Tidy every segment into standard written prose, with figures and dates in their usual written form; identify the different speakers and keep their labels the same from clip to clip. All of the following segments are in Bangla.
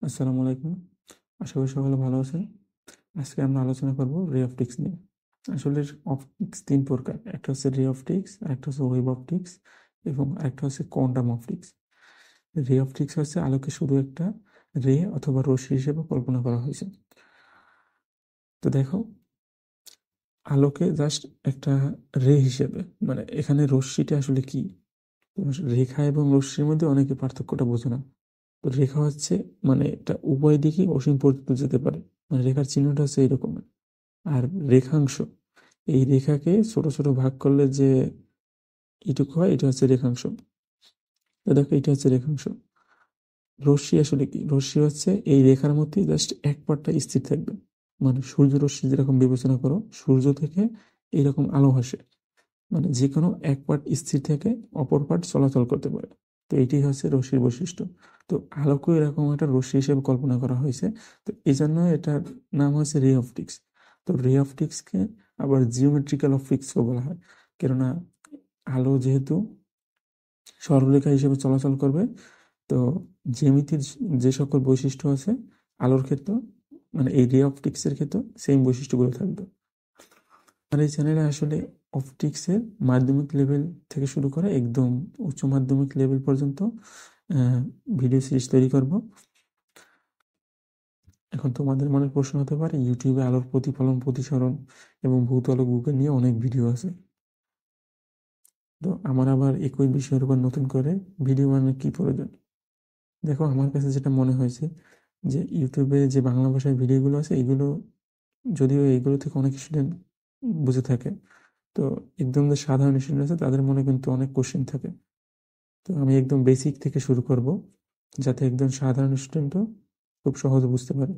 Speaker 1: আসসালামু আলাইকুম। আশা করি সকলে ভালো আছেন। আজকে আমরা আলোচনা করব রে অপটিক্স নিয়ে। আসলে অপটিক্স ৩ প্রকার। একটা হচ্ছে রে অপটিক্স, আরেকটা হচ্ছে ওয়েভ অপটিক্স এবং আরেকটা হচ্ছে কোয়ান্টাম অপটিক্স। রে অপটিক্স হচ্ছে আলোকে শুধু একটা রে অথবা রশ্মি হিসেবে কল্পনা করা হয়েছে। তো দেখো, আলোকে জাস্ট একটা রে হিসেবে, মানে এখানে রশ্মিটা আসলে কি? রেখা এবং রশ্মির মধ্যে অনেকে পার্থক্যটা বোঝে না। তো রেখা হচ্ছে মানে এটা উভয় দিকেই অসীম পর্যন্ত যেতে পারে, মানে রেখার চিহ্নটা হচ্ছে এইরকম। আর রেখাংশ, এই রেখাকে ছোট ছোট ভাগ করলে যে এটুকু হয় এটা হচ্ছে রেখাংশ। তো দেখো, এটা হচ্ছে রেখাংশ। রশ্মি আসলে কি? রশ্মি হচ্ছে এই রেখার মধ্যে জাস্ট এক পার্টটা স্থির থাকবে। মানে সূর্য রশ্মি যেরকম বিবেচনা করো, সূর্য থেকে এইরকম আলো আসে, মানে যে কোনো এক পার্ট স্থির থেকে অপর পার্ট চলাচল করতে পারে। তো এটাই হচ্ছে রশ্মির বৈশিষ্ট্য। তো আলোকেও এরকম একটা রশ্মি হিসেবে কল্পনা করা হয়েছে। তো এই জন্য এটার নাম হচ্ছে রে অপটিক্স। তো রে অপটিক্সকে আবার জিওমেট্রিক্যাল অপটিক্সও বলা হয়, কেননা আলো যেহেতু সরলরেখা হিসেবে চলাচল করবে, তো জ্যামিতির যে সকল বৈশিষ্ট্য আছে আলোর ক্ষেত্রে, মানে এই রে অপটিক্সের ক্ষেত্রে সেম বৈশিষ্ট্যগুলো থাকবে। আর এই চ্যানেলে আসলে অপটিক্সের মাধ্যমিক লেভেল থেকে শুরু করে একদম উচ্চ মাধ্যমিক লেভেল পর্যন্ত ভিডিও সিরিজ তৈরি করব। এখন তোমাদের মনে প্রশ্ন হতে পারে, ইউটিউবে আলোর প্রতিফলন, প্রতিসরণ এবং ভৌত আলোক বুকে নিয়ে অনেক ভিডিও আছে, তো আমার আবার একই বিষয়ের উপর নতুন করে ভিডিও বানানোর কি প্রয়োজন? দেখো, আমার কাছে যেটা মনে হয়েছে যে ইউটিউবে যে বাংলা ভাষায় ভিডিওগুলো আছে এগুলো, যদিও এগুলো থেকে অনেক স্টুডেন্ট বুঝে থাকে, তো একদম যে সাধারণ স্টুডেন্ট আছে তাদের মনে কিন্তু অনেক কোশ্চেন থাকে। তো আমি একদম বেসিক থেকে শুরু করব, যাতে একদম সাধারণ স্টুডেন্টও খুব সহজে বুঝতে পারে,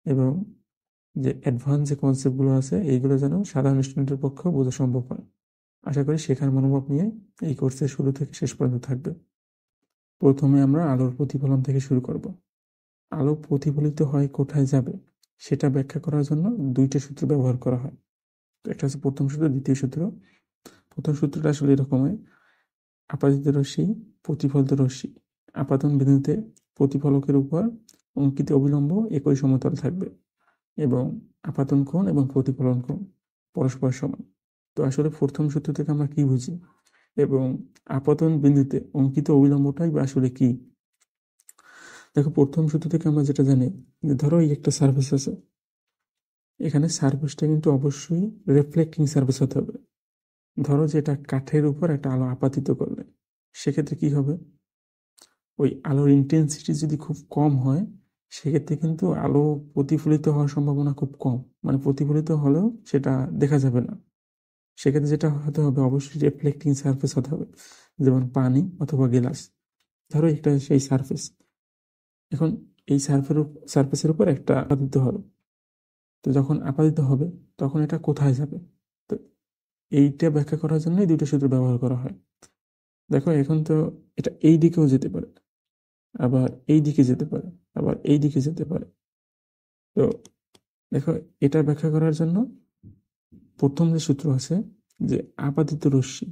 Speaker 1: এবং যে অ্যাডভান্স যে কনসেপ্টগুলো আছে এইগুলো যেন সাধারণ স্টুডেন্টের পক্ষেও বোঝা সম্ভব হয়। আশা করি শেখার মনোভাব নিয়ে এই কোর্সের শুরু থেকে শেষ পর্যন্ত থাকবে। প্রথমে আমরা আলোর প্রতিফলন থেকে শুরু করব। আলো প্রতিফলিত হয় কোথায় যাবে সেটা ব্যাখ্যা করার জন্য দুইটা সূত্র ব্যবহার করা হয়। একটা হচ্ছে প্রথম সূত্র, দ্বিতীয় সূত্র। প্রথম সূত্রটা আসলে এরকম হয়: আপাতিত রশ্মি, প্রতিফলিত রশ্মি, আপাতন বিন্দুতে প্রতিফলকের উপর অঙ্কিত অবিলম্ব একই সমতল থাকবে এবং আপাতন কোণ এবং প্রতিফলন কোণ পরস্পর সমান। তো আসলে প্রথম সূত্র থেকে আমরা কি বুঝি এবং আপাতন বিন্দুতে অঙ্কিত অবিলম্বটাই বা আসলে কি? দেখো, প্রথম সূত্র থেকে আমরা যেটা জানি যে ধরো এই একটা সারফেস আছে, এখানে সারফেসটা কিন্তু অবশ্যই রিফ্লেক্টিং সারফেস হতে হবে। ধরো যে এটা কাঠের উপর একটা আলো আপাতিত করলে সেক্ষেত্রে কি হবে? ওই আলোর ইন্টেন্সিটি যদি খুব কম হয় সেক্ষেত্রে কিন্তু আলো প্রতিফলিত হওয়ার সম্ভাবনা খুব কম, মানে প্রতিফলিত হলেও সেটা দেখা যাবে না। সেক্ষেত্রে যেটা হতে হবে, অবশ্যই রিফ্লেক্টিং সারফেস হতে হবে, যেমন পানি অথবা গ্লাস। ধরো এটা সেই সারফেস, এখন এই সারফেসের উপর একটা আপাতিত হলো, তো যখন আপাতিত হবে তখন এটা কোথায় যাবে? তো এইটা ব্যাখ্যা করার জন্যই দুইটা সূত্র ব্যবহার করা হয়। দেখো, এখন তো এটা এই দিকেও যেতে পারে, আবার এই দিকে যেতে পারে, আবার এই দিকে যেতে পারে। তো দেখো, এটা ব্যাখ্যা করার জন্য প্রথম যে সূত্র আছে যে আপাতিত রশ্মি,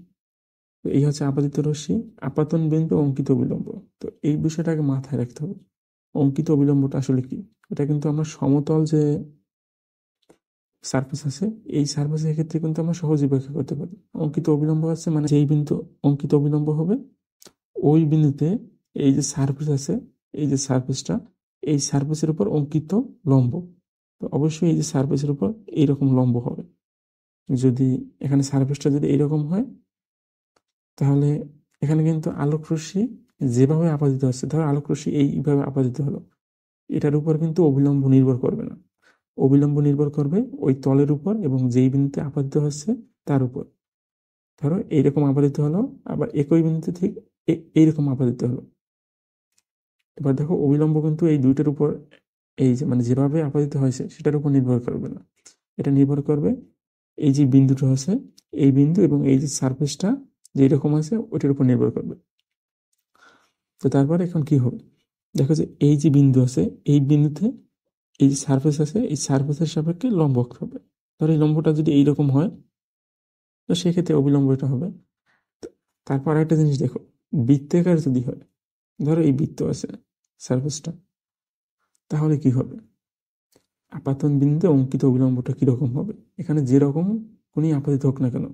Speaker 1: তো এই হচ্ছে আপাতিত রশ্মি, আপাতন বিন্দু, অঙ্কিত অবিলম্ব। তো এই বিষয়টাকে মাথায় রাখতে হবে। অঙ্কিত অবিলম্বটা আসলে কি? এটা কিন্তু আমরা সমতল যে সারফেস আছে এই সারফেসের ক্ষেত্রে কিন্তু আমরা সহজেই ব্যাখ্যা করতে পারি। অঙ্কিত অবিলম্ব আছে মানে যেই বিন্দু অঙ্কিত অবিলম্ব হবে ওই বিন্দুতে এই যে সারফেস আছে, এই যে সারফেসটা, এই সারফেসের উপর অঙ্কিত লম্ব। তো অবশ্যই এই যে সারফেসের উপর এইরকম লম্ব হবে। যদি এখানে সারফেসটা যদি এইরকম হয় তাহলে এখানে কিন্তু আলোক রশ্মি যেভাবে আপাতিত হচ্ছে, ধরো আলোক রশ্মি এইভাবে আপাতিত হলো, এটার উপর কিন্তু অবিলম্ব নির্ভর করবে না। অবিলম্ব নির্ভর করবে ওই তলের উপর এবং যেই বিন্দুতে আপাতিত হচ্ছে তার উপর। ধরো এইরকম আপাতিত হলো, আবার একই বিন্দুতে ঠিক এইরকম আপাতিত হলো। এবার দেখো, অবিলম্ব কিন্তু এই দুইটার উপর, এই যে মানে যেভাবে আপাতিত হয়েছে সেটার উপর নির্ভর করবে না। এটা নির্ভর করবে এই যে বিন্দুটা আছে, এই বিন্দু এবং এই যে সারফেসটা যেরকম আছে ওইটার উপর নির্ভর করবে। তো তারপর এখন কি হবে? দেখো যে এই যে বিন্দু আছে, এই বিন্দুতে এই যে সারফেস আছে, এই সারফেসের সাপেক্ষে লম্ব আঁকতে হবে। ধরো এই লম্বটা যদি এইরকম হয় তো সেক্ষেত্রে অবিলম্ব এটা হবে। তারপর একটা জিনিস দেখো, বৃত্তাকার যদি হয়, ধরো এই বৃত্ত আছে সারফেসটা, তাহলে কি হবে? আপাতন বিন্দুতে অঙ্কিত অবিলম্বটা কিরকম হবে? এখানে যেরকম কোনই আপাতিত হোক না কেন,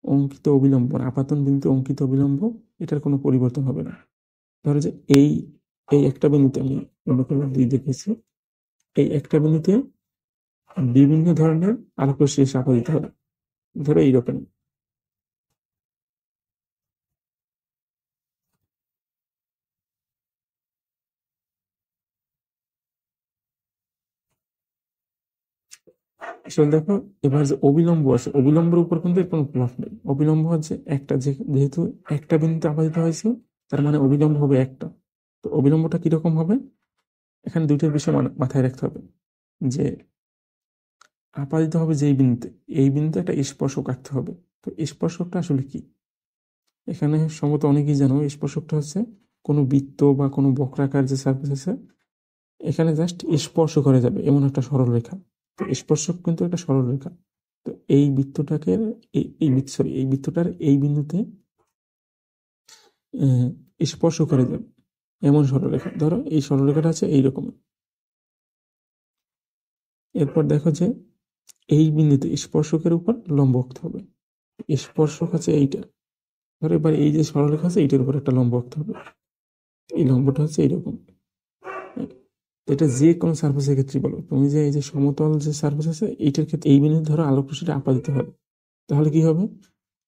Speaker 1: অঙ্কিত অবিলম্ব আপাতন বিন্দুতে অঙ্কিত অবিলম্ব এটার কোনো পরিবর্তন হবে না। ধরো যে এই এই একটা বিন্দুতে আমি অন্য কালার দিয়ে দেখেছি, এই একটা বিন্দুতে বিভিন্ন ধরনের আলোক রশ্মি এসে আপতিত হবে। ধরো এইরকম। আসলে দেখো, এবার যে অবিলম্ব আছে, অবিলম্বের উপর কিন্তু এর কোনো প্রভাব নেই। অবিলম্ব হচ্ছে একটা, যেহেতু একটা বিন্দুতে আপতিত হয়েছে, তার মানে অবিলম্ব হবে একটা। তো অবিলম্বটা কিরকম হবে? এখানে দুইটার বিষয় মাথায় রাখতে হবে, যে আপাতিত হবে যেই বিন্দুতে, এই বিন্দুতে একটা স্পর্শক আঁকতে হবে। তো স্পর্শকটা আসলে কি? এখানে সম্ভবত অনেকেই জানো, স্পর্শকটা হচ্ছে কোনো বৃত্ত বা কোনো বক্রাকার যে সারফেস আছে, এখানে জাস্ট স্পর্শ করে যাবে এমন একটা সরল রেখা। তো স্পর্শক কিন্তু একটা সরল রেখা। তো এই বৃত্তটাকে এই বৃত্তটার এই বিন্দুতে স্পর্শ করে যাবে এমন সরলরেখা। ধরো এই সরলরেখাটা আছে এইরকম। এরপর দেখো যে এই বিন্দুতে স্পর্শকের উপর লম্ব আঁকতে হবে। স্পর্শক আছে এইটা। ধরো এবার এই যে সরলরেখা আছে এইটার উপর একটা লম্ব আঁকতে হবে। এই লম্বটা হচ্ছে এইরকম। এটা যে কোনো সার্ফেসের ক্ষেত্রে বলো, তুমি যে এই যে সমতল যে সার্ফেস আছে এইটার ক্ষেত্রে এই বিন্দুতে ধরো আলোক রশ্মিটা আপাতিত হবে, তাহলে কি হবে?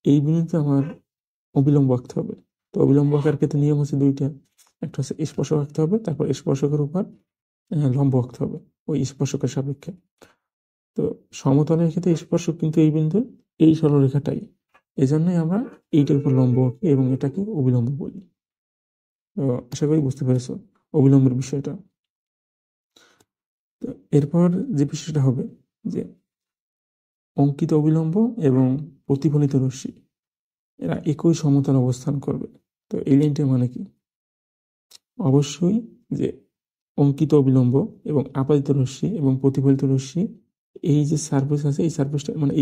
Speaker 1: এই বিন্দুতে আমার অবিলম্ব আঁকতে হবে। তো অবিলম্ব আঁকার ক্ষেত্রে নিয়ম হচ্ছে দুইটা। একটা হচ্ছে স্পর্শক আঁকতে হবে, তারপর স্পর্শকের উপর লম্ব আঁকতে হবে ওই স্পর্শকের সাপেক্ষে। তো সমতলের ক্ষেত্রে স্পর্শক কিন্তু এই বিন্দু, এই সরলরেখাটাই। এই জন্যই আমরা এইটার উপর লম্ব আঁকি এবং এটাকে অবিলম্ব বলি। তো আশা করি বুঝতে পেরেছো অবিলম্বের বিষয়টা। তো এরপর যে বিষয়টা হবে, যে অঙ্কিত অবিলম্ব এবং প্রতিফলিত রশ্মি এরা একই সমতল অবস্থান করবে। তো এই লাইনটার মানে কি? অবশ্যই যে অঙ্কিত অবিলম্ব এবং আপাতিত রশ্মি এবং প্রতিফলিত রশ্মি, এই যে সারফেস আছে এই সারফেসটা মানে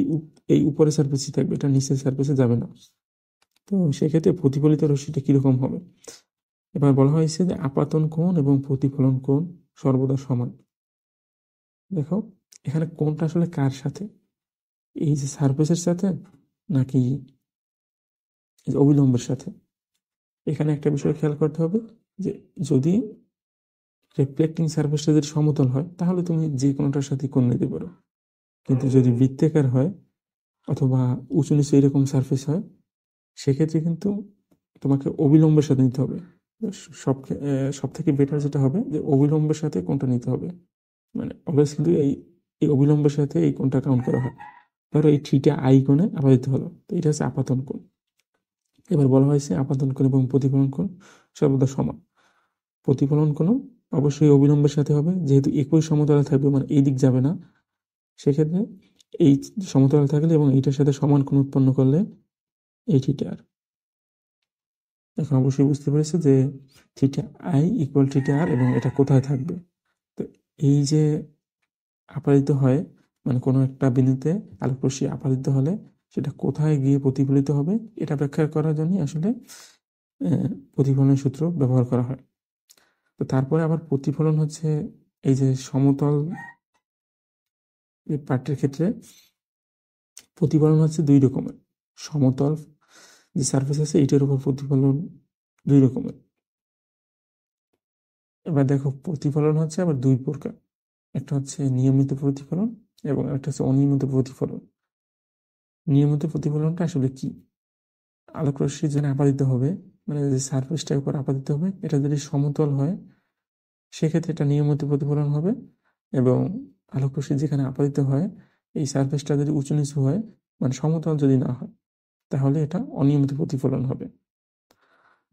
Speaker 1: এই উপরের সারফেসই থাকবে, এটা নিচের সারফেসে যাবে না। তো সেক্ষেত্রে প্রতিফলিত রশ্মিটা কিরকম হবে? এবার বলা হয়েছে যে আপাতন কোণ এবং প্রতিফলন কোণ সর্বদা সমান। দেখো এখানে কোণটা আসলে কার সাথে? এই যে সারফেসের সাথে, নাকি এই যে অবিলম্বের সাথে? এখানে একটা বিষয় খেয়াল করতে হবে, যে যদি রিফ্লেক্টিং সারফেসটা যদি সমতল হয় তাহলে তুমি যে কোনোটার সাথে কোণ নিতে পারো। কিন্তু যদি বৃত্তাকার হয় অথবা উঁচু নিচু এরকম সারফেস হয়, সেক্ষেত্রে কিন্তু তোমাকে অবিলম্বের সাথে নিতে হবে। সব সব থেকে বেটার যেটা হবে যে অবিলম্বের সাথে কোনটা নিতে হবে। মানে অলওয়েজ কিন্তু এই অবিলম্বের সাথে এই কোণটা কাউন্ট করা হয়। ধরো এই থিটা আই কোণে আপাতিত হলো, তো এটা হচ্ছে আপাতন কোণ। এবার বলা হয়েছে আপাতন কোণ এবং প্রতিফলন কোণ সর্বদা সমান। প্রতিফলন কোণ অবশ্যই অবিলম্বের সাথে হবে, যেহেতু একই সমতলে থাকবে, মানে এই দিক যাবে না। সেক্ষেত্রে এই সমতলে থাকলে এবং এইটার সাথে সমান কোণ উৎপন্ন করলে এই থিটা আর। এখন অবশ্যই বুঝতে পেরেছো যে থিটা আই ইকুয়াল থিটা আর, এবং এটা কোথায় থাকবে। তো এই যে আপাতিত হয়, মানে কোনো একটা বিন্দুতে আলোক রশ্মি আপাতিত হলে সেটা কোথায় গিয়ে প্রতিফলিত হবে এটা ব্যাখ্যা করার জন্য আসলে প্রতিফলনের সূত্র ব্যবহার করা হয়। তো তারপরে আবার প্রতিফলন হচ্ছে এই যে সমতল পার্টের ক্ষেত্রে প্রতিফলন হচ্ছে দুই রকমের। সমতল যে সারফেস আছে এইটার উপর প্রতিফলন দুই রকমের। এবার দেখো প্রতিফলন হচ্ছে আবার দুই প্রকার। একটা হচ্ছে নিয়মিত প্রতিফলন এবং একটা হচ্ছে অনিয়মিত প্রতিফলন। নিয়মিত প্রতিফলনটা আসলে কি? আলোক রশ্মি যেখানে আপাতিত হবে, মানে যে সারফেসটার উপর আপাতিত হবে, এটা যদি সমতল হয় সেক্ষেত্রে এটা নিয়মিত প্রতিফলন হবে। এবং আলোক রশ্মি যেখানে আপাতিত হয় এই সারফেসটা যদি উঁচু নিচু হয়, মানে সমতল যদি না হয়, তাহলে এটা অনিয়মিত প্রতিফলন হবে।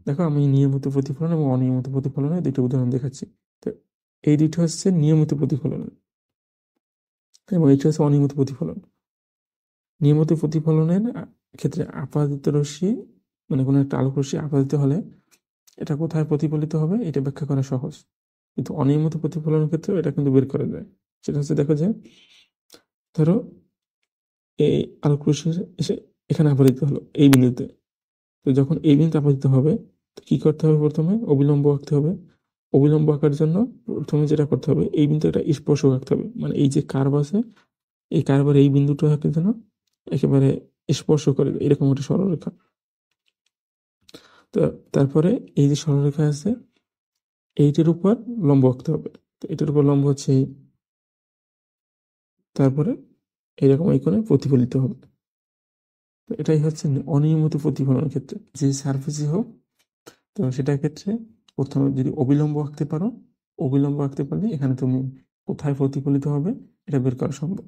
Speaker 1: দেখো আমি নিয়মিত প্রতিফলন এবং অনিয়মিত প্রতিফলনের দুটো উদাহরণ দেখাচ্ছি। তো এই দুটো হচ্ছে নিয়মিত প্রতিফলন এবং এটা হচ্ছে অনিয়মিত প্রতিফলন। নিয়মিত প্রতিফলনের ক্ষেত্রে আপাতিত রশ্মি, মানে কোনো একটা আলোক রশ্মি আপাতিত হলে এটা কোথায় প্রতিফলিত হবে এটা ব্যাখ্যা করা সহজ। কিন্তু অনিয়মিত প্রতিফলনের ক্ষেত্রে এটা কিন্তু বের করা যায়। সেটা হচ্ছে দেখো যে ধরো এই আলোক রশ্মি এসে এখানে আপতিত হলো এই বিন্দুতে। তো যখন এই বিন্দুতে আপতিত হবে তো কি করতে হবে? প্রথমে অবিলম্ব আঁকতে হবে। অবিলম্ব আঁকার জন্য প্রথমে যেটা করতে হবে, এই বিন্দু একটা স্পর্শক আঁকতে হবে, মানে এই যে কার্ভ আছে এই কার্ভের এই বিন্দুটা আঁকার জন্য একেবারে স্পর্শ করে এরকম একটা সরলরেখা। তো তারপরে এই যে সরলরেখা আছে এইটার উপর লম্ব আঁকতে হবে। তো এটার উপর লম্ব হচ্ছে তারপরে এরকম এই কোণে প্রতিফলিত হবে। তো এটাই হচ্ছে অনিয়মিত প্রতিফলনের ক্ষেত্রে যে সারফেসই হোক, তো সেটার ক্ষেত্রে প্রথমে যদি অবিলম্ব আঁকতে পারো, অবিলম্ব আঁকতে পারলে এখানে তুমি কোথায় প্রতিফলিত হবে এটা বের করা সম্ভব।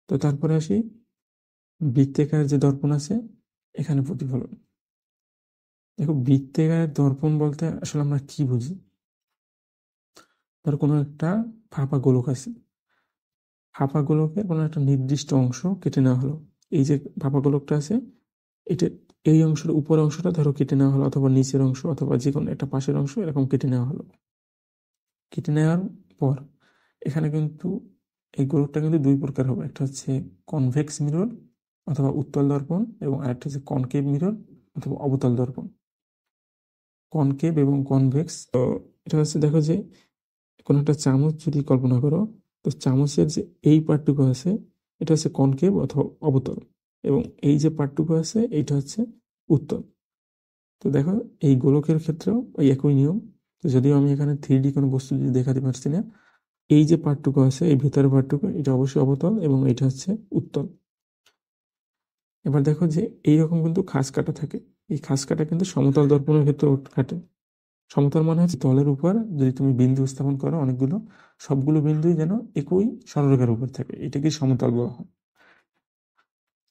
Speaker 1: তো তারপরে আসি বৃত্তাকার যে দর্পণ আছে এখানে প্রতিফলন। দেখো বৃত্তাকার দর্পণ বলতে আসলে আমরা কি বুঝি? ধর কোনো একটা ফাঁপা গোলক আছে, ফাঁপা গোলকের কোনো একটা নির্দিষ্ট অংশ কেটে নেওয়া হলো। এই যে ফাঁপা গোলকটা আছে এটা এই অংশের উপরের অংশটা ধরো কেটে নেওয়া হলো, অথবা নিচের অংশ অথবা যে কোনো একটা পাশের অংশ এরকম কেটে নেওয়া হলো। কেটে নেওয়ার পর এখানে কিন্তু এই গোলকটা কিন্তু দুই প্রকার হবে, একটা হচ্ছে কনভেক্স মিরর অথবা উত্তল দর্পণ, এবং আরেকটা হচ্ছে কনকেভ মিরর অথবা অবতল দর্পণ। কনকেভ এবং কনভেক্স, তো এটা হচ্ছে দেখো যে কোনো একটা চামচ যদি কল্পনা করো, তো চামচের যে এই পার্টটুকু আছে এটা হচ্ছে কনকেভ অথবা অবতল, এবং এই যে পার্টটুকু আছে এইটা হচ্ছে উত্তল। তো দেখো এই গোলকের ক্ষেত্রেও ওই একই নিয়ম। তো যদিও আমি এখানে 3D কোনো বস্তু যদি দেখাতে পারছি না, এই যে পার্টটুকু আছে এই ভেতরের পার্টটুকু এটা অবশ্যই অবতল এবং এটা হচ্ছে উত্তল। এবার দেখো যে এইরকম কিন্তু খাস কাটা থাকে, এই খাস কাটা কিন্তু সমতল দর্পণের ক্ষেত্রে কাটে। সমতল মানে হচ্ছে তলের উপর যদি তুমি বিন্দু স্থাপন করো অনেকগুলো, সবগুলো বিন্দুই যেন একই সরলরেখার উপর থাকে, এটাকে সমতল বলা হয়।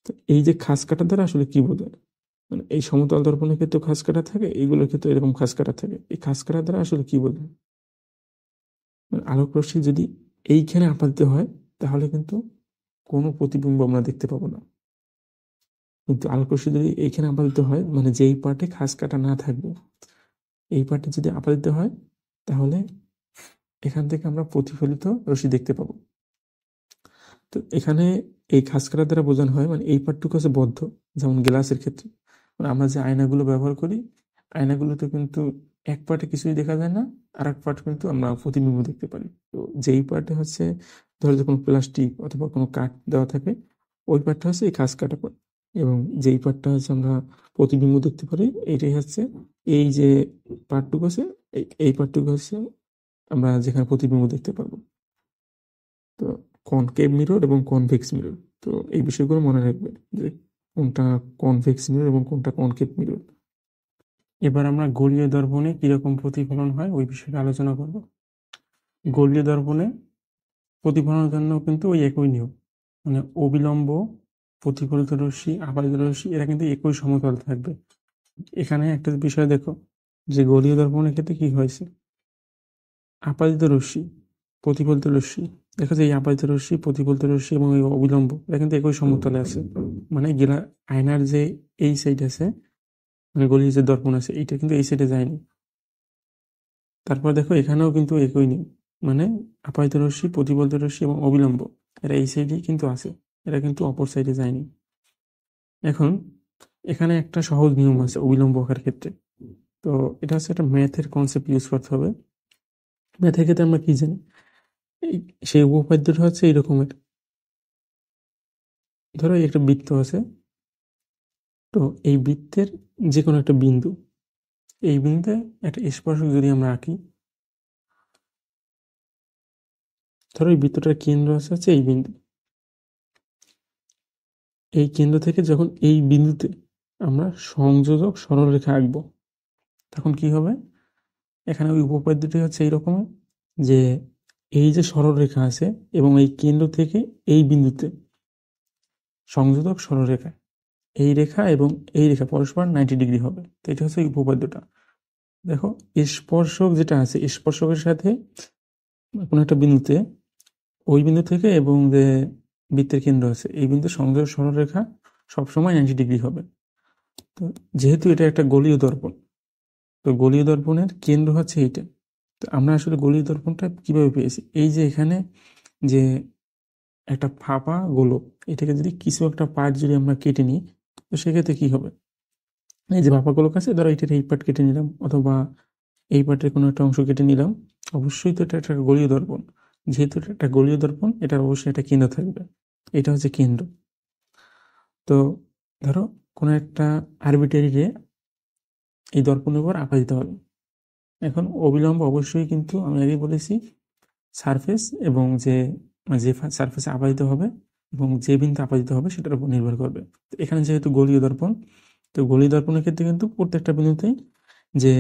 Speaker 1: তো এই যে খাস কাটা দ্বারা আসলে কি বোঝায়, মানে এই সমতল দর্পণের ক্ষেত্রে খাস কাটা থাকে, এইগুলোর ক্ষেত্রে এরকম খাস কাটা থাকে। এই খাস কাটা দ্বারা আসলে কি বোঝায়, মানে আলোক রশ্মি যদি এইখানে আপাতিত হয় তাহলে কিন্তু কোনো প্রতিবিম্ব আমরা দেখতে পাবো না। কিন্তু আলোক রশ্মি যদি এইখানে আপাতিত হয়, মানে যেই পার্টে খাস কাটা না থাকবে এই পার্টে যদি আপাতিত হয় তাহলে এখান থেকে আমরা প্রতিফলিত রশ্মি দেখতে পাবো। তো এখানে এই খাস কাটা দ্বারা বোঝানো হয় মানে এই পার্টটুকু আছে বদ্ধ, যেমন গ্লাসের ক্ষেত্রে মানে আমরা যে আয়নাগুলো ব্যবহার করি আয়নাগুলোতে কিন্তু এক পার্টে কিছুই দেখা যায় না, আর এক পার্ট কিন্তু আমরা প্রতিবিম্ব দেখতে পারি। তো যেই পার্টে হচ্ছে ধরো যে কোনো প্লাস্টিক অথবা কোনো কাঠ দেওয়া থাকে ওই পার্টটা হচ্ছে এই খাস কাটা পার্ট, এবং যেই পার্টটা হচ্ছে আমরা প্রতিবিম্ব দেখতে পারি এটাই হচ্ছে এই যে পার্টটুকু আছে এই পার্টটুকু হচ্ছে আমরা যেখানে প্রতিবিম্ব দেখতে পারবো। তো কনকেভ মিরর এবং কনভেক্স মিরর, তো এই বিষয়গুলো মনে রাখবে যে কোনটা কনভেক্স মিরর এবং কোনটা কনকেভ মিরর। এবার আমরা গোলীয় দর্পণে কিরকম প্রতিফলন হয় ওই বিষয়ে আলোচনা করব। গোলীয় দর্পণে প্রতিফলনের জন্য কিন্তু ওই একই নিয়ম, মানে অবিলম্ব প্রতিফলিত রশ্মি আপাতিত রশ্মি এরা কিন্তু একই সমতল থাকবে। এখানে একটা বিষয় দেখো যে গোলীয় দর্পণের ক্ষেত্রে কি হয়েছে, আপাতিত রশ্মি প্রতিফলিত রশ্মি, দেখো যে এই আপাতিত রশ্মি প্রতিফলিত রশ্মি এবং এই অবিলম্ব এটা কিন্তু একই সমতলে আছে, মানে আয়নার যে এই সাইড আছে মানে গলির যে দর্পণ আছে এইটা কিন্তু এই সাইডে যায়নি। তারপর দেখো এখানেও কিন্তু একই নিয়ম, মানে আপাতিত রশ্মি প্রতিফলিত রশ্মি এবং অবিলম্ব এরা এই সাইডেই কিন্তু আছে, এরা কিন্তু অপর সাইডে যায়নি। এখন এখানে একটা সহজ নিয়ম আছে অবিলম্ব আঁকার ক্ষেত্রে, তো এটা হচ্ছে একটা ম্যাথের কনসেপ্ট ইউজ করতে হবে। ম্যাথের ক্ষেত্রে আমরা কি জানি, সেই উপপাদ্যটা হচ্ছে এইরকমের, ধরো একটা বৃত্ত আছে, তো এই বৃত্তের যে কোনো একটা বিন্দু, এই বিন্দুতে একটা স্পর্শক যদি আমরা আঁকি, ধরো এই বৃত্তটার কেন্দ্র হচ্ছে এই বিন্দু, এই কেন্দ্র থেকে যখন এই বিন্দুতে আমরা সংযোজক সরলরেখা আঁকবো তখন কি হবে, এখানে ওই উপপাদ্যটি হচ্ছে এইরকম যে এই যে সরলরেখা আছে এবং এই কেন্দ্র থেকে এই বিন্দুতে সংযোজক সরলরেখা এই রেখা এবং এই রেখা পরস্পর 90 ডিগ্রি হবে। তো এটা হচ্ছে এই উপপাদ্যটা। দেখো স্পর্শক যেটা আছে স্পর্শকের সাথে কোনো একটা বিন্দুতে ওই বিন্দু থেকে এবং যে বৃত্তের কেন্দ্র আছে এই বিন্দু সংযোজক সরলরেখা সবসময় 90 ডিগ্রি হবে। তো যেহেতু এটা একটা গোলীয় দর্পণ, তো গোলীয় দর্পণের কেন্দ্র হচ্ছে এইটা। তো আমরা আসলে গোলীয় দর্পণটা কিভাবে পেয়েছি, এই যে এখানে যে একটা ফাঁপা গোলক এটাকে যদি কিছু একটা পার্ট যদি আমরা কেটে নিই তো সেক্ষেত্রে কি হবে, এই যে ফাঁপা গোলক আছে ধরো এটার এই পার্ট কেটে নিলাম, অথবা এই পার্টের কোনো একটা অংশ কেটে নিলাম। অবশ্যই তো এটা একটা গোলীয় দর্পণ, যেহেতু এটা একটা গোলীয় দর্পণ এটার অবশ্যই একটা কেন্দ্র থাকবে, এটা হচ্ছে কেন্দ্র। তো ধরো কোনো একটা আরবিটারি রে এই দর্পণের উপর আপাদিত হলো। এখন অবিলম্ব অবশ্যই কিন্তু আমি আগেই বলেছি সারফেস এবং যে সারফেসে আপাদিত হবে এবং যে বিন্দু আপাদিত হবে সেটার উপর নির্ভর করবে। তো এখানে যেহেতু গোলীয় দর্পণ, তো গোলীয় দর্পণের ক্ষেত্রে কিন্তু প্রত্যেকটা বিন্দুতেই যে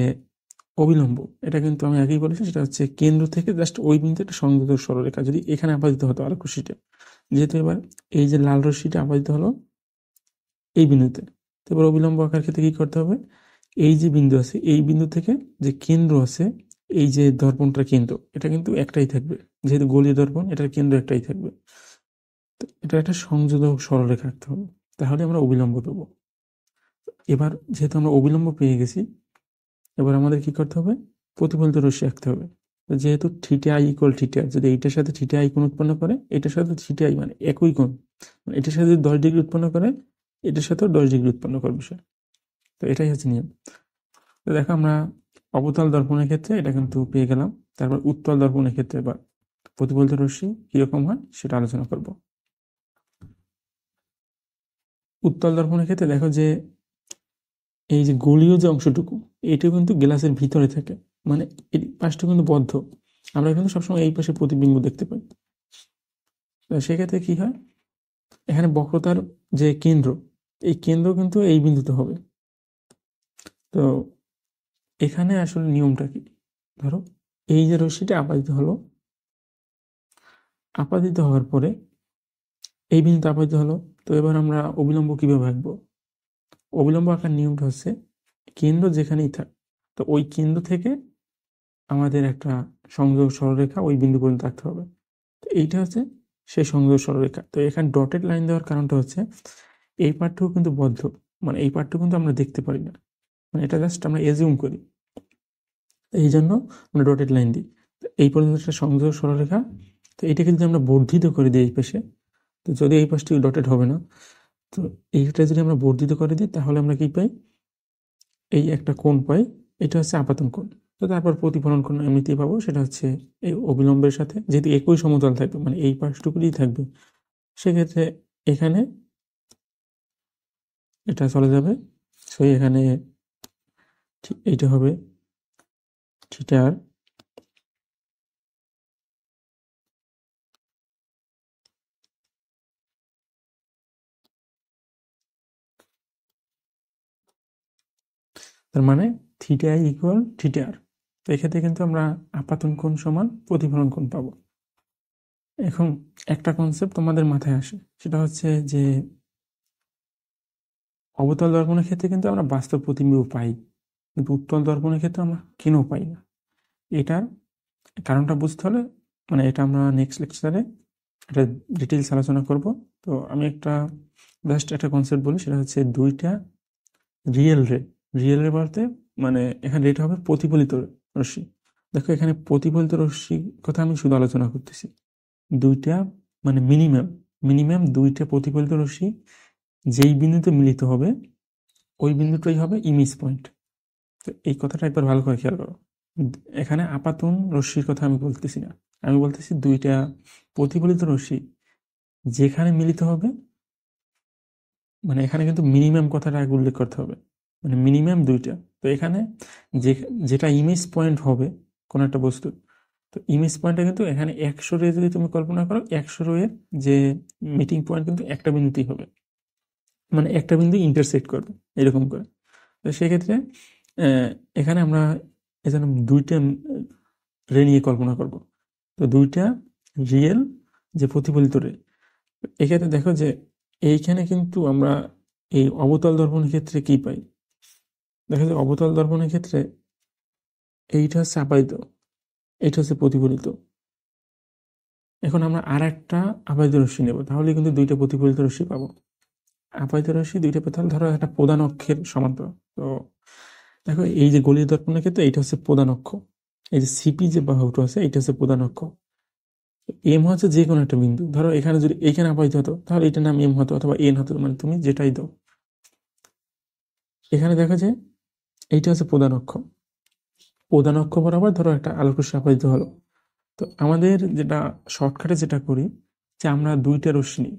Speaker 1: অবিলম্ব, এটা কিন্তু আমি আগেই বলেছি সেটা হচ্ছে কেন্দ্র থেকে জাস্ট ওই বিন্দুতে একটা সংযুক্ত সরলরেখা যদি এখানে আপাদিত হতো আলোক রশ্মিটা, যেহেতু এবার এই যে লাল রশ্মিটা আপাদিত হলো এই বিন্দুতে, তো এবার অবিলম্ব আঁকার ক্ষেত্রে কি করতে হবে, এই যে বিন্দু আছে এই বিন্দু থেকে যে কেন্দ্র আছে, এই যে দর্পণটার কেন্দ্র এটা কিন্তু একটাই থাকবে, যেহেতু গোলীয় দর্পণ এটার কেন্দ্র একটাই থাকবে। তো এটা একটা সংযোজক সরলরেখা আঁকতে হবে, তাহলে আমরা অবিলম্ব পাবো। এবার যেহেতু আমরা অবিলম্ব পেয়ে গেছি, এবার আমাদের কি করতে হবে, প্রতিফলিত রশ্মি আঁকতে হবে। তো যেহেতু থিটা আই ইকুয়াল থিটা, যদি এইটার সাথে থিটা আই কোণ উৎপন্ন করে, এটার সাথে থিটা আই মানে একই কোণ, মানে এটার সাথে যদি 10 ডিগ্রি উৎপন্ন করে এটার সাথেও 10 ডিগ্রি উৎপন্ন করবে সে। তো এটাই হচ্ছে নিয়ম। তো দেখো আমরা অবতল দর্পণের ক্ষেত্রে এটা কিন্তু পেয়ে গেলাম। তারপর উত্তল দর্পণের ক্ষেত্রে বা প্রতিফলিত রশ্মি কিরকম হয় সেটা আলোচনা করব। উত্তল দর্পণের ক্ষেত্রে দেখো যে এই যে গোলীয় যে অংশটুকু এটা কিন্তু গ্লাসের ভিতরে থাকে, মানে এই পাশটা কিন্তু বদ্ধ, আমরা কিন্তু সবসময় এই পাশে প্রতিবিম্ব দেখতে পাই। তো সেক্ষেত্রে কি হয়, এখানে বক্রতার যে কেন্দ্র, এই কেন্দ্র কিন্তু এই বিন্দুতে হবে। তো এখানে আসলে নিয়মটা কি, ধরো এই যে রশ্মিটা আপাদিত হলো, আপাদিত হওয়ার পরে এই বিন্দুতে আপাদিত হলো, তো এবার আমরা অবিলম্ব কিভাবে আঁকবো। অবিলম্ব আঁকার নিয়মটা হচ্ছে কেন্দ্র যেখানেই থাক, তো ওই কেন্দ্র থেকে আমাদের একটা সংযোগ সরলরেখা ওই বিন্দু পর্যন্ত আঁকতে হবে। তো এইটা হচ্ছে সেই সংযোগ সরলরেখা। তো এখানে ডটেড লাইন দেওয়ার কারণটা হচ্ছে এই পার্টটুকু কিন্তু বদ্ধ, মানে এই পার্টটুকু কিন্তু আমরা দেখতে পারি না, মানে এটা জাস্ট আমরা এজিউম করি, এই জন্য আমরা ডটেড লাইন দিই। তো এই পর্যন্ত একটা সংযোগ সরলরেখা, তো এটাকে যদি আমরা বর্ধিত করে দিই এই পাশে, তো যদি এই পাশটি ডটেড হবে না, তো এইটা যদি আমরা বর্ধিত করে দিই তাহলে আমরা কি পাই, এই একটা কোণ পাই, এটা হচ্ছে আপাতন কোণ। তো তারপর প্রতিফলন কোণ এমনিতেই পাবো, সেটা হচ্ছে এই অবিলম্বের সাথে যেহেতু একই সমতল থাকবে, মানে এই পাশটুকুই থাকবে, সেক্ষেত্রে এখানে এটা চলে যাবে। সো এখানে এইটা হবে থিটার তার মানে থিটা আই ইকুয়াল থিটা আর। তো এক্ষেত্রে কিন্তু আমরা আপাতন কোণ সমান প্রতিফলন কোণ পাবো। এখন একটা কনসেপ্ট তোমাদের মাথায় আসে, সেটা হচ্ছে যে অবতল দর্পণের ক্ষেত্রে কিন্তু আমরা বাস্তব প্রতিবিম্ব পাই, কিন্তু উত্তল দর্পণের ক্ষেত্রে আমরা কেন পাই না। এটার কারণটা বুঝতে হলে, মানে এটা আমরা নেক্সট লেকচারে এটা ডিটেলস আলোচনা করব। তো আমি জাস্ট একটা কনসেপ্ট বলি, সেটা হচ্ছে দুইটা রিয়েল রে, রিয়েল রে বলতে মানে এখানে রেট হবে প্রতিফলিত রশ্মি। দেখো এখানে প্রতিফলিত রশ্মির কথা আমি শুধু আলোচনা করতেছি, দুইটা মানে মিনিমাম দুইটা প্রতিফলিত রশ্মি যেই বিন্দুতে মিলিত হবে ওই বিন্দুটাই হবে ইমেজ পয়েন্ট। তো এই কথাটা একবার ভালো করে খেয়াল করো, এখানে আপাতন রশ্মির কথা আমি বলতেছি না, আমি বলতেছি দুইটা প্রতিফলিত রশ্মি যেখানে মিলিত হবে, মানে এখানে কিন্তু মিনিমাম কথাটা আগে উল্লেখ করতে হবে, মানে মিনিমাম দুইটা। তো এখানে যে যেটা ইমেজ পয়েন্ট হবে কোন একটা বস্তু, তো ইমেজ পয়েন্টটা কিন্তু এখানে 100 রে যদি তুমি কল্পনা করো, 100 রোয়ের যে মিটিং পয়েন্ট কিন্তু একটা বিন্দুতেই হবে, মানে একটা বিন্দু ইন্টারসেক্ট করবে এরকম করে। তো সেক্ষেত্রে এখানে আমরা এখানে দুইটা রে নিয়ে কল্পনা করব, তো দুইটা রিয়েল যে প্রতিফলিত রে। এক্ষেত্রে দেখো যে এইখানে কিন্তু আমরা এই অবতল দর্পণের ক্ষেত্রে কি পাই, দেখা যায় অবতল দর্পণের ক্ষেত্রে এইটা হচ্ছে আপাদিত, এইটা হচ্ছে প্রতিফলিত। এখন আমরা আর একটা আপাদিত রশ্মি নেব, তাহলে কিন্তু দুইটা প্রতিফলিত রশ্মি পাবো। আপাদিত রশ্মি দুইটা পেতে হলে ধরো একটা প্রধান অক্ষের সমান্তরাল। তো দেখো এই যে গোলীয় দর্পণের ক্ষেত্রে এইটা হচ্ছে প্রধান অক্ষ, এই যে সিপি যে বাহুটা আছে এটা হচ্ছে প্রধান অক্ষ। এম হচ্ছে যে কোনো একটা বিন্দু, ধরো এখানে যদি এইখানে আপাদিত হতো তাহলে এটার নাম এম হতো অথবা এন হতো, মানে তুমি যেটাই দাও। এখানে দেখা যায় এইটা হচ্ছে প্রধান অক্ষ, প্রধান অক্ষ বরাবর ধরো একটা আলোক রশ্মি আপাতিত হলো। তো আমাদের যেটা শর্টকাটে যেটা করি যে আমরা দুইটা রশ্মি নিই,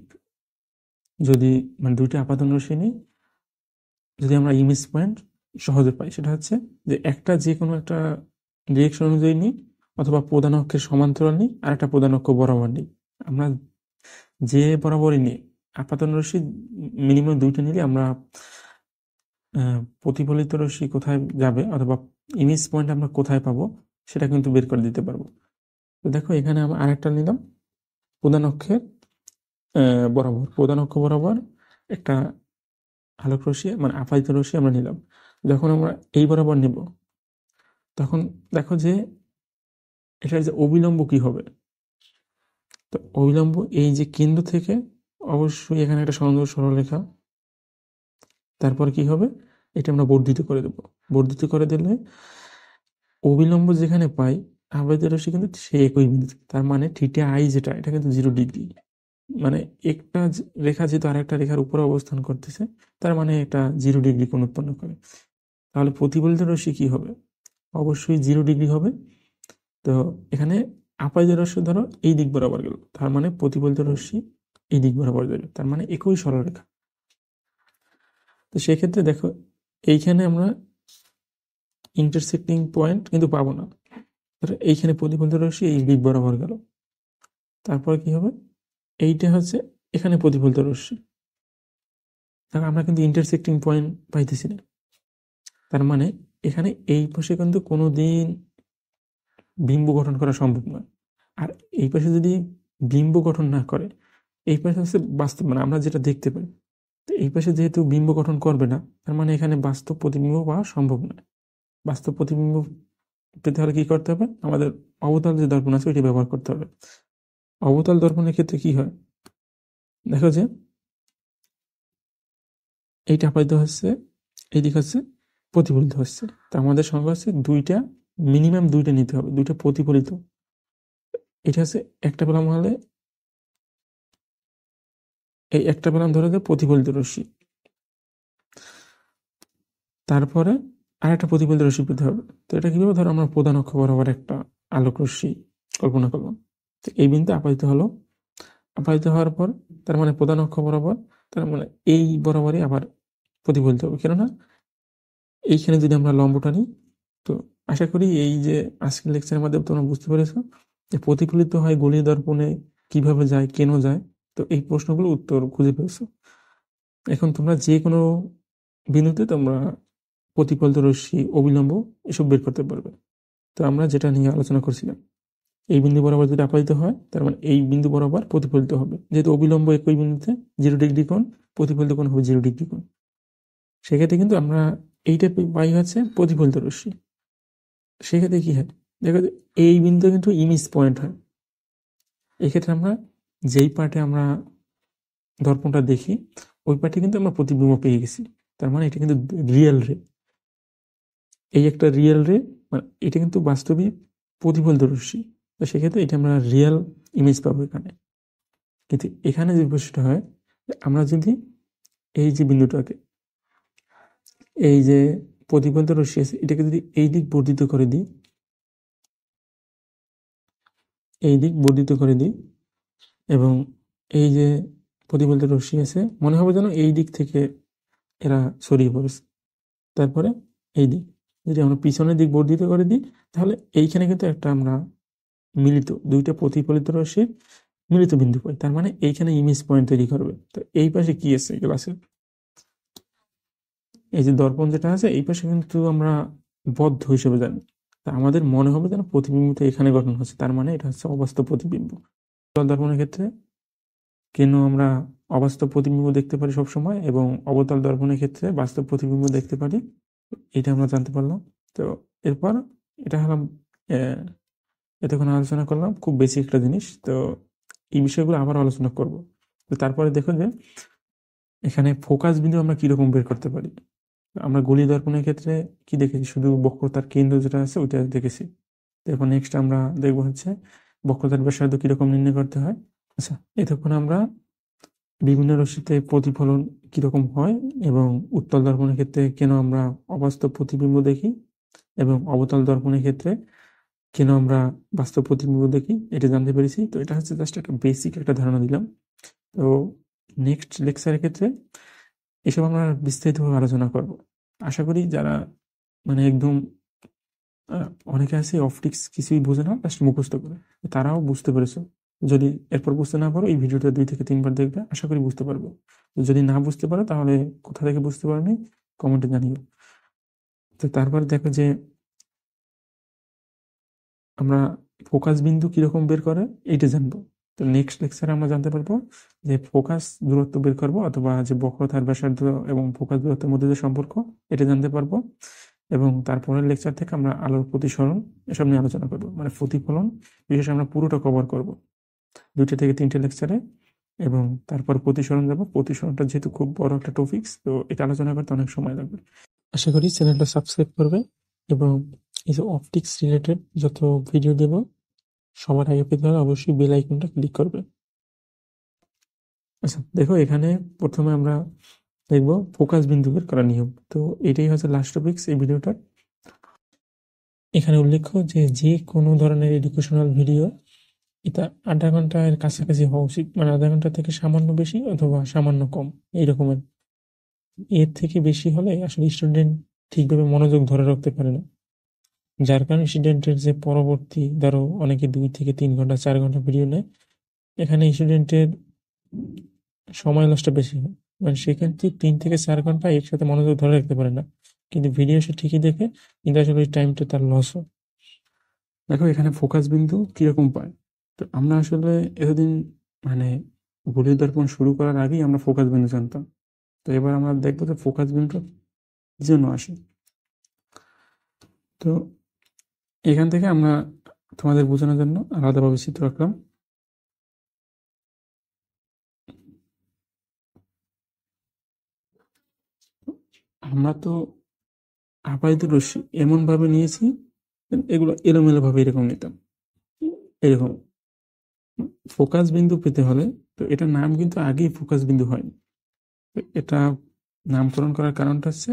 Speaker 1: যদি মানে দুইটা আপাতন রশ্মি নিই, যদি আমরা ইমেজ পয়েন্ট সহজে পাই সেটা হচ্ছে যে একটা যে কোনো একটা ডিরেকশন অনুযায়ী নিই, অথবা প্রধান অক্ষের সমান্তরাল নিই আর একটা প্রধান অক্ষ বরাবর নিই। আমরা যে বরাবরই নিই আপাতন রশ্মি মিনিমাম দুইটা নিলে আমরা প্রতিফলিত রশ্মি কোথায় যাবে অথবা ইমেজ পয়েন্ট আমরা কোথায় পাবো সেটা কিন্তু বের করে দিতে পারবো। তো দেখো এখানে আমরা আরেকটা নিলাম প্রধান অক্ষের বরাবর, প্রধান অক্ষ বরাবর একটা আলোক রশ্মি মানে আপাতিত রশ্মি আমরা নিলাম। যখন আমরা এই বরাবর নেব তখন দেখো যে এটার যে অবিলম্ব কি হবে। তো অবিলম্ব এই যে কেন্দ্র থেকে অবশ্যই এখানে একটা সুন্দর সরলরেখা, তারপর কি হবে এটা আমরা বর্ধিত করে দেব। বর্ধিত করে দিলে অবিলম্ব যেখানে পাই আপাতিত রশ্মি কিন্তু সেই একই বিন্দু, তার মানে থিটা আই যেটা এটা কিন্তু 0 ডিগ্রি। মানে একটা রেখা যেহেতু আরেকটা রেখার উপরে অবস্থান করতেছে তার মানে এটা 0 ডিগ্রি কোণ উৎপন্ন করে। তাহলে প্রতিফলিত রশ্মি কি হবে, অবশ্যই 0 ডিগ্রি হবে। তো এখানে আপাতিত রশ্মি ধরো এই দিক বরাবর গেল, তার মানে প্রতিফলিত রশ্মি এই দিক বরাবর যাবে, তার মানে একই সরলরেখা। তো সেক্ষেত্রে দেখো এইখানে আমরা ইন্টারসেক্টিং পয়েন্ট কিন্তু পাবো না, এইখানে প্রতিফলিত রশ্মি এই দিক বরাবর গেল, তারপর কি হবে এইটা হচ্ছে এখানে প্রতিফলিত রশ্মি, দেখো আমরা কিন্তু ইন্টারসেক্টিং পয়েন্ট পাইতেছি না, তার মানে এখানে এই পাশে কিন্তু কোনোদিন বিম্ব গঠন করা সম্ভব নয়। আর এই পাশে যদি বিম্ব গঠন না করে, এই পাশে হচ্ছে বাস্তব মানে আমরা যেটা দেখতে পাই, তো এই পাশে যেহেতু বিম্ব গঠন করবে না তার মানে এখানে বাস্তব প্রতিবিম্ব পাওয়া সম্ভব নয়। বাস্তব প্রতিবিম্ব পেতে হলে কি করতে হবে, আমাদের অবতল যে দর্পণ আছে ওইটি ব্যবহার করতে হবে। অবতল দর্পণের ক্ষেত্রে কি হয় দেখো যে এইটা আপাতিত হচ্ছে, এইদিক হচ্ছে প্রতিফলিত হচ্ছে, তো আমাদের সংখ্যা হচ্ছে দুইটা, মিনিমাম দুইটা নিতে হবে, দুইটা প্রতিফলিত। এটা হচ্ছে একটা পেলাম হলে এই একটা পেলাম ধরে যে প্রতিফলিত রশ্মি, তারপরে আরেকটা প্রতিফলিত রশ্মি পেতে হবে। তো এটা কিভাবে, ধরো আমরা প্রধান অক্ষ বরাবর একটা আলোক রশ্মি কল্পনা করলাম, তো এই বিন্দু আপাতিত হলো, আপাতিত হওয়ার পর তার মানে প্রধান অক্ষ বরাবর, তার মানে এই বরাবরই আবার প্রতিফলিত হবে, কেননা এইখানে যদি আমরা লম্বটা নিই। তো আশা করি এই যে আজকের লেকচারের মাধ্যমে তোমরা বুঝতে পেরেছো যে প্রতিফলিত হয় গলীয় দর্পণে কিভাবে যায়, কেন যায়। তো এই প্রশ্নগুলো উত্তর খুঁজে পেয়েছো। এখন তোমরা যে কোনো বিন্দুতে তোমরা প্রতিফলিত রশ্মি, অবিলম্ব এসব বের করতে পারবে। তো আমরা যেটা নিয়ে আলোচনা করছিলাম, এই বিন্দু বরাবর যদি আপাতিত হয় তার মানে এই বিন্দু বরাবর প্রতিফলিত হবে, যেহেতু অবিলম্ব একই বিন্দুতে 0 ডিগ্রি কোণ, প্রতিফলিত কোণ হবে 0 ডিগ্রি কোণ। সেক্ষেত্রে কিন্তু আমরা এইটা পাই হচ্ছে প্রতিফলিত রশ্মি। সেক্ষেত্রে কি হয় দেখো, এই বিন্দু কিন্তু ইমেজ পয়েন্ট হয়। এক্ষেত্রে আমরা যেই পার্টে আমরা দর্পণটা দেখি ওই পার্টে কিন্তু আমরা প্রতিবিম্ব পেয়ে গেছি, তার মানে এটা কিন্তু রিয়েল রে। এই একটা রিয়েল রে, মানে এটা কিন্তু বাস্তবিক প্রতিফলিত রশ্মি। তো সেক্ষেত্রে এটা আমরা রিয়েল ইমেজ পাবো এখানে। কিন্তু এখানে যে বিষয়টা হয়, আমরা যদি এই যে বিন্দুটাকে, এই যে প্রতিফলিত রশ্মি আছে এটাকে যদি এই দিক বর্ধিত করে দিই, এই দিক বর্ধিত করে দিই, এবং এই যে প্রতিফলিত রশ্মি আছে মনে হবে যেন এই দিক থেকে এরা ছড়িয়ে পড়েছে, তারপরে এই দিক যদি আমরা পিছনের দিক বর্ধিত করে দিই তাহলে এইখানে কিন্তু একটা আমরা মিলিত দুইটা প্রতিফলিত রশ্মির মিলিত বিন্দু পাই, তার মানে এইখানে ইমেজ পয়েন্ট তৈরি করবে। তো এই পাশে কি আছে ক্লাসে, এই যে দর্পণ যেটা আছে এই পাশে কিন্তু আমরা বদ্ধ হিসেবে জানি, তা আমাদের মনে হবে যেন প্রতিবিম্বটা এখানে গঠন হচ্ছে, তার মানে এটা হচ্ছে অবাস্তব প্রতিবিম্ব। দর্পণের ক্ষেত্রে কেন আমরা অবাস্তব প্রতিবিম্ব দেখতে পারি সবসময় এবং অবতল দর্পণের ক্ষেত্রে বাস্তব প্রতিবিম্ব দেখতে পারি, এটা আমরা জানতে পারলাম। তো এরপর এটা হলাম এতক্ষণ আলোচনা করলাম খুব বেসিক একটা জিনিস। তো এই বিষয়গুলো আবার আলোচনা করব। তো তারপরে দেখো যে এখানে ফোকাস বিন্দু আমরা কিরকম বের করতে পারি। আমরা গলীয় দর্পণের ক্ষেত্রে কি দেখেছি, শুধু বক্রতার কেন্দ্র যেটা আছে ওইটা দেখেছি। এরপর নেক্সট আমরা দেখবো হচ্ছে বক্রতার ব্যাসার্ধ কিরকম নির্ণয় করতে হয়। আচ্ছা, এতক্ষণ আমরা বিভিন্ন রশ্মিতে প্রতিফলন কিরকম হয় এবং উত্তল দর্পণের ক্ষেত্রে কেন আমরা অবাস্তব প্রতিবিম্ব দেখি এবং অবতল দর্পণের ক্ষেত্রে কেন আমরা বাস্তব প্রতিবিম্ব দেখি এটা জানতে পেরেছি। তো এটা হচ্ছে জাস্ট একটা বেসিক একটা ধারণা দিলাম। তো নেক্সট লেকচারের ক্ষেত্রে এসব আমরা বিস্তারিতভাবে আলোচনা করব। আশা করি যারা মানে একদম অনেকে আছে অপটিক্স কিছুই বোঝে না, জাস্ট মুখস্থ করে, তারাও বুঝতে পেরেছো। যদি এরপর বুঝতে না পারো এই ভিডিওটা 2 থেকে 3 বার দেখবে, আশা করি বুঝতে পারবে। যদি না বুঝতে পারো তাহলে কোথা থেকে বুঝতে পারোনি কমেন্টে জানিও। তো তারপর দেখো যে আমরা ফোকাস বিন্দু কিরকম বের করে এইটা জানবো। তো নেক্সট লেকচারে আমরা জানতে পারবো যে ফোকাস দূরত্ব বের করবো, অথবা যে বক্রতার ব্যাসার্ধ এবং ফোকাস দূরত্বের মধ্যে যে সম্পর্ক এটা জানতে পারবো। এবং তারপরের লেকচার থেকে আমরা আলোর প্রতিসরণ এসব নিয়ে আলোচনা করবো, মানে প্রতিফলন বিশেষ আমরা পুরোটা কভার করব 2 থেকে 3টে লেকচারে। এবং তারপর প্রতিসরণ যাব। প্রতিসরণটা যেহেতু খুব বড় একটা টপিকস, তো এটা আলোচনা করতে অনেক সময় লাগবে। আশা করি চ্যানেলটা সাবস্ক্রাইব করবে এবং এই যে অপটিক্স রিলেটেড যত ভিডিও দেব সবার আগে পেতে হলে অবশ্যই বেল আইকনটা ক্লিক করবে। আচ্ছা দেখো, এখানে প্রথমে আমরা দেখবো ফোকাস বিন্দু বের করার নিয়ম। তো এটাই হচ্ছে লাস্ট টপিকস এই ভিডিওটার। এখানে উল্লেখ্য যে যে কোনো ধরনের এডুকেশনাল ভিডিও এটা আধা ঘন্টার কাছাকাছি হওয়া উচিত, মানে আধা ঘন্টা থেকে সামান্য বেশি অথবা সামান্য কম এই রকমের। এর থেকে বেশি হলে আসলে স্টুডেন্ট ঠিকভাবে মনোযোগ ধরে রাখতে পারে না, যার কারণে স্টুডেন্টের যে পরবর্তী ধরো অনেকে 2 থেকে 3 ঘন্টা 4 ঘন্টা ভিডিও নেয়, এখানে স্টুডেন্টের সময় নষ্ট বেশি হয়। মানে সেক্ষেত্রে 3 থেকে 4 ঘন্টা একসাথে মনোযোগ ধরে রাখতে পারে না, কিন্তু ভিডিও সে ঠিকই দেখে, কিন্তু আসলে ওই টাইমটা তার লস হয়। দেখো এখানে ফোকাস বিন্দু কিরকম পায়। তো আমরা আসলে এতদিন মানে ঘড়ির দর্পণ শুরু করার আগেই আমরা ফোকাস বিন্দু জানতাম। তো এবার আমরা দেখবো যে ফোকাস বিন্দু কি জন্য আসে। তো এখান থেকে আমরা তোমাদের বোঝানোর জন্য আলাদাভাবে চিত্র আঁকলাম। আমরা তো আপাতিত রশ্মি এমন ভাবে নিয়েছি, এগুলো এলোমেলো ভাবে এরকম নিতাম, এরকম। ফোকাস বিন্দু পেতে হলে তো এটার নাম কিন্তু আগেই ফোকাস বিন্দু হয়নি। এটা নামকরণ করার কারণটা হচ্ছে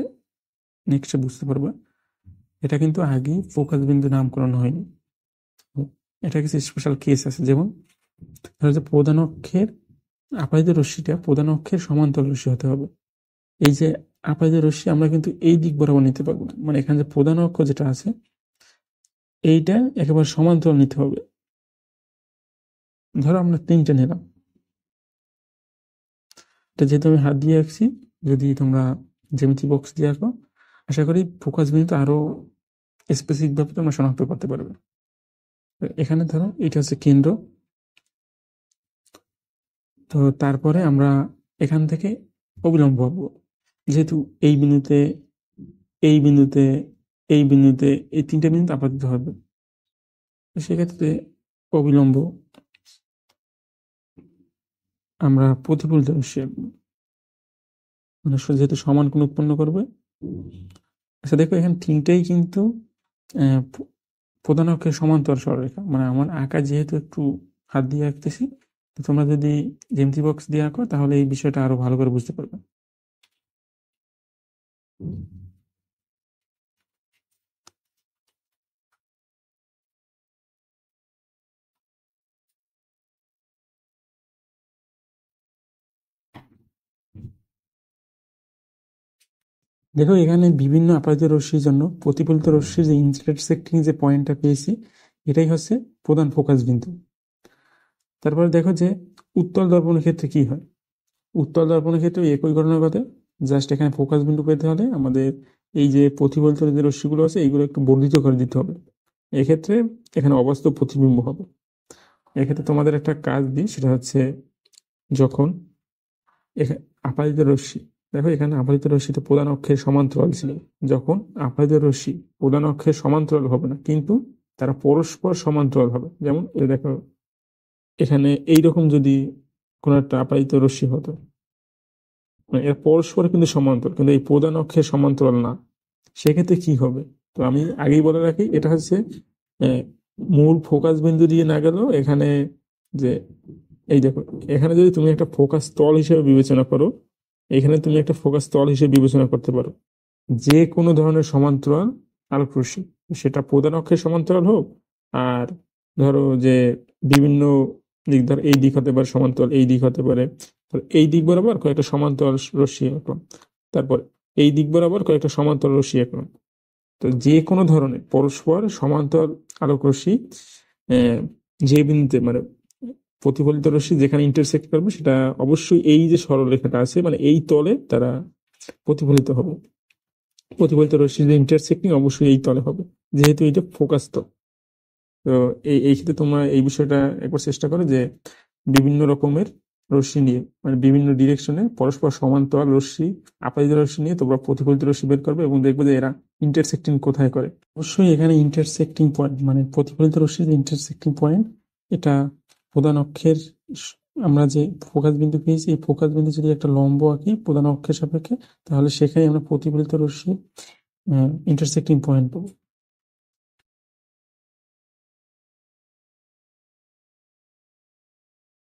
Speaker 1: নেক্সটে বুঝতে পারবে। এটা কিন্তু আগেই ফোকাস বিন্দু নামকরণ হয়নি, এটা কিছু স্পেশাল কেস আছে। যেমন ধরো যে প্রধান অক্ষের আপাতিত রশ্মিটা প্রধান অক্ষের সমান্তরাল রশ্মি হতে হবে। এই যে আপাতিত রশ্মি আমরা কিন্তু এই দিক বরাবর নিতে পারবো না, মানে এখানে যে প্রধান অক্ষ যেটা আছে এইটা একেবারে সমান্তরাল নিতে হবে। ধরো আমরা 3টে নিলাম, এটা যেহেতু আমি হাত দিয়ে আঁকছি, যদি তোমরা জ্যামিতি বক্স দিয়ে আঁকো আশা করি ফোকাস বিন্দু আরো স্পেসিফিক ভাবে তোমরা শনাক্ত করতে পারবে। এখানে ধরো এটা হচ্ছে কেন্দ্র। তো তারপরে আমরা এখান থেকে অবিলম্ব ভাববো, যেহেতু এই বিন্দুতে এই বিন্দুতে এই বিন্দুতে এই 3টে বিন্দু আপাতিত হবে, সেক্ষেত্রে অবিলম্ব আমরা প্রতিফলিত রশ্মি আঁকবো, মানে যেহেতু সমান কোণ উৎপন্ন করবে। আচ্ছা দেখো এখানে 3টেই কিন্তু প্রধান অক্ষের সমান্তরাল সরলরেখা, মানে আমার আঁকা যেহেতু একটু হাত দিয়ে আঁকতেছি, তো তোমরা যদি জ্যামিতি বক্স দিয়ে আঁকো তাহলে এই বিষয়টা আরো ভালো করে বুঝতে পারবে। দেখো এখানে বিভিন্ন আপাতিত রশ্মির জন্য প্রতিফলিত রশ্মির যে ইন্টারসেক্টিং যে পয়েন্টটা পেয়েছি এটাই হচ্ছে প্রধান ফোকাস বিন্দু। তারপরে দেখো যে উত্তল দর্পণের ক্ষেত্রে কি হয়। উত্তল দর্পণের ক্ষেত্রে একই ঘটনা ঘটে, জাস্ট এখানে ফোকাস বিন্দু পেতে হলে আমাদের এই যে প্রতিফলিত যে রশ্মিগুলো আছে এইগুলো একটু বর্ধিত করে দিতে হবে। এক্ষেত্রে এখানে অবাস্তব প্রতিবিম্ব হবে। এক্ষেত্রে তোমাদের একটা কাজ দিই, সেটা হচ্ছে যখন আপাতিত রশ্মি, দেখো এখানে আপাতিত রশ্মিতে প্রধান অক্ষের সমান্তরাল ছিল, যখন আপাতিত রশ্মি প্রধান অক্ষের সমান্তরাল হবে না কিন্তু তারা পরস্পর সমান্তরাল হবে। যেমন দেখো এখানে এইরকম যদি কোন একটা আপাতিত রশ্মি হতো, মানে এর পরস্পর কিন্তু সমান্তরাল কিন্তু এই প্রধান অক্ষের সমান্তরাল না, সেক্ষেত্রে কি হবে। তো আমি আগেই বলে রাখি, এটা হচ্ছে মূল ফোকাস বিন্দু দিয়ে না গেলেও এখানে যে এই দেখো এখানে যদি তুমি একটা ফোকাস তল হিসেবে বিবেচনা করো, এখানে তুমি একটা ফোকাস তল হিসেবে বিবেচনা করতে পারো যে কোনো ধরনের সমান্তরাল আলোক রশ্মি। সেটা প্রধান অক্ষের সমান্তরাল হোক, আর ধরো যে বিভিন্ন দিক, ধর এই দিক হতে পারে সমান্তরাল, এই দিক হতে পারে, এই দিক বরাবর কয়েকটা সমান্তরাল রশ্মি আঁকলাম, তারপর এই দিক বরাবর কয়েকটা সমান্তরাল রশ্মি আঁকলাম। তো যে কোনো ধরনের পরস্পর সমান্তরাল আলোক রশ্মি যে বিন্দুতে মানে প্রতিফলিত রশ্মি যেখানে ইন্টারসেক্ট করবে সেটা অবশ্যই এই যে সরলরেখাটা আছে মানে এই তলে তারা প্রতিফলিত হবে। প্রতিফলিত রশ্মি যে ইন্টারসেক্টিং অবশ্যই এই তলে হবে, যেহেতু এটা ফোকাস তো। তো এই ক্ষেত্রে তোমরা এই বিষয়টা একবার চেষ্টা করো যে বিভিন্ন রকমের রশ্মি নিয়ে মানে বিভিন্ন ডিরেকশনে পরস্পর সমান্তরাল রশ্মি, আপাতিত রশ্মি নিয়ে তোমরা প্রতিফলিত রশ্মি বের করবে এবং দেখবে যে এরা ইন্টারসেক্টিং কোথায় করে। অবশ্যই এখানে ইন্টারসেক্টিং পয়েন্ট মানে প্রতিফলিত রশ্মির ইন্টারসেক্টিং পয়েন্ট, এটা প্রধান অক্ষের আমরা যে ফোকাস বিন্দু পেয়েছি, এই ফোকাস বিন্দু যদি একটা লম্ব আঁকি প্রধান অক্ষের সাপেক্ষে, তাহলে সেখানে আমরা প্রতিফলিত রশ্মি ইন্টারসেক্টিং পয়েন্ট পাবো।